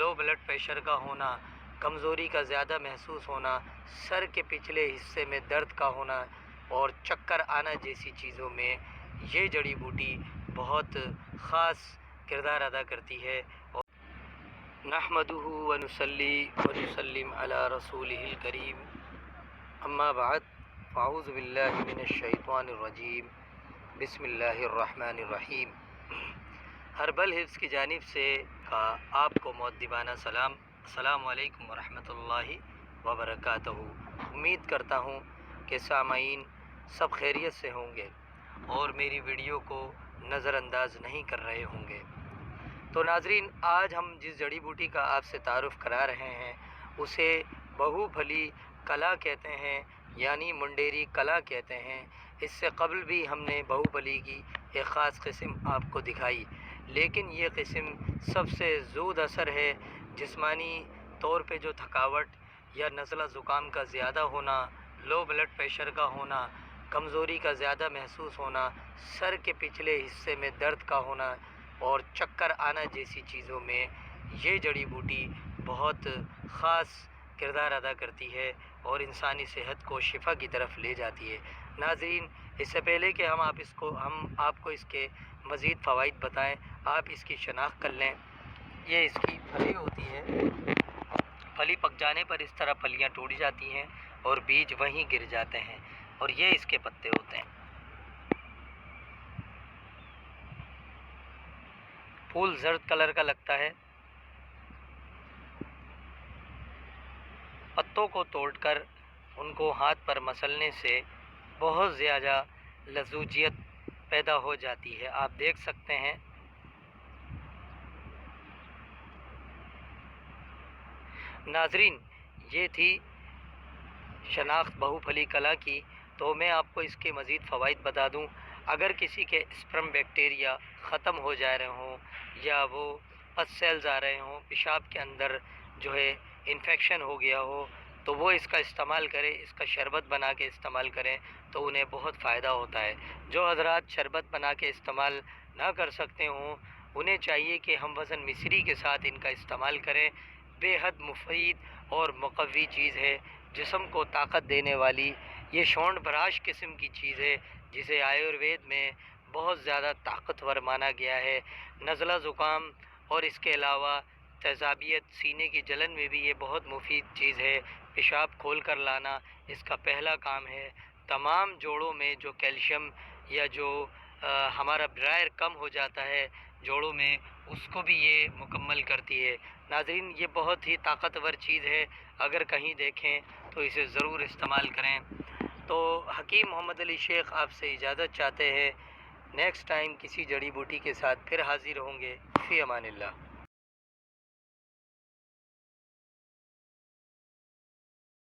لو blood pressure کا ہونا، کمزوری کا زیادہ محسوس ہونا، سر کے پچھلے حصے میں درد کا ہونا اور چکر آنا جیسی چیزوں میں یہ جڑی بوٹی بہت خاص کردار ادا کرتی ہے۔ نحمدہ ونصلی ونسلم علی رسولہ الکریم، اما بعد فاعوذ باللہ من الشیطان الرجیم، بسم اللہ الرحمن الرحیم۔ ہربل ہیلتھ کی جانب سے آپ کو مؤدبانہ سلام، السلام علیکم ورحمۃ اللہ وبرکاتہ۔ امید کرتا ہوں کہ سامعین سب خیریت سے ہوں گے اور میری ویڈیو کو نظر انداز نہیں کر رہے ہوں گے۔ تو ناظرین، آج ہم جس جڑی بوٹی کا آپ سے تعارف کرا رہے ہیں اسے بہو پھلی کلا کہتے ہیں، یعنی منڈیری کلا کہتے ہیں۔ اس سے قبل بھی ہم نے بہو پھلی کی ایک خاص قسم آپ کو دکھائی، لیکن یہ قسم سب سے زود اثر ہے۔ جسمانی طور پہ جو تھکاوٹ یا نزلہ زکام کا زیادہ ہونا، لو بلڈ پریشر کا ہونا، کمزوری کا زیادہ محسوس ہونا، سر کے پچھلے حصے میں درد کا ہونا اور چکر آنا جیسی چیزوں میں یہ جڑی بوٹی بہت خاص کردار ادا کرتی ہے اور انسانی صحت کو شفا کی طرف لے جاتی ہے۔ ناظرین، اس سے پہلے کہ ہم آپ کو اس کے مزید فوائد بتائیں، آپ اس کی شناخت کر لیں۔ یہ اس کی پھلی ہوتی ہے، پھلی پک جانے پر اس طرح پھلیاں ٹوٹ جاتی ہیں اور بیج وہیں گر جاتے ہیں، اور یہ اس کے پتے ہوتے ہیں۔ پھول زرد کلر کا لگتا ہے۔ پتوں کو توڑ کر ان کو ہاتھ پر مسلنے سے بہت زیادہ لذوذیت پیدا ہو جاتی ہے، آپ دیکھ سکتے ہیں۔ ناظرین، یہ تھی شناخت بہو پھلی کلا کی۔ تو میں آپ کو اس کے مزید فوائد بتا دوں۔ اگر کسی کے اسپرم بیکٹیریا ختم ہو جا رہے ہوں یا وہ پس سیلز آ رہے ہوں، پیشاب کے اندر جو ہے انفیکشن ہو گیا ہو، تو وہ اس کا استعمال کریں، اس کا شربت بنا کے استعمال کریں تو انہیں بہت فائدہ ہوتا ہے۔ جو حضرات شربت بنا کے استعمال نہ کر سکتے ہوں، انہیں چاہیے کہ ہم وزن مصری کے ساتھ ان کا استعمال کریں۔ بے حد مفید اور مقوی چیز ہے، جسم کو طاقت دینے والی۔ یہ شونڈ براش قسم کی چیز ہے جسے آیوروید میں بہت زیادہ طاقتور مانا گیا ہے۔ نزلہ زکام اور اس کے علاوہ تیزابیت، سینے کی جلن میں بھی یہ بہت مفید چیز ہے۔ پیشاب کھول کر لانا اس کا پہلا کام ہے۔ تمام جوڑوں میں جو کیلشیم یا جو ہمارا برائر کم ہو جاتا ہے جوڑوں میں، اس کو بھی یہ مکمل کرتی ہے۔ ناظرین، یہ بہت ہی طاقتور چیز ہے، اگر کہیں دیکھیں تو اسے ضرور استعمال کریں۔ تو حکیم محمد علی شیخ آپ سے اجازت چاہتے ہیں۔ نیکسٹ ٹائم کسی جڑی بوٹی کے ساتھ پھر حاضر ہوں گے۔ فی امان اللہ۔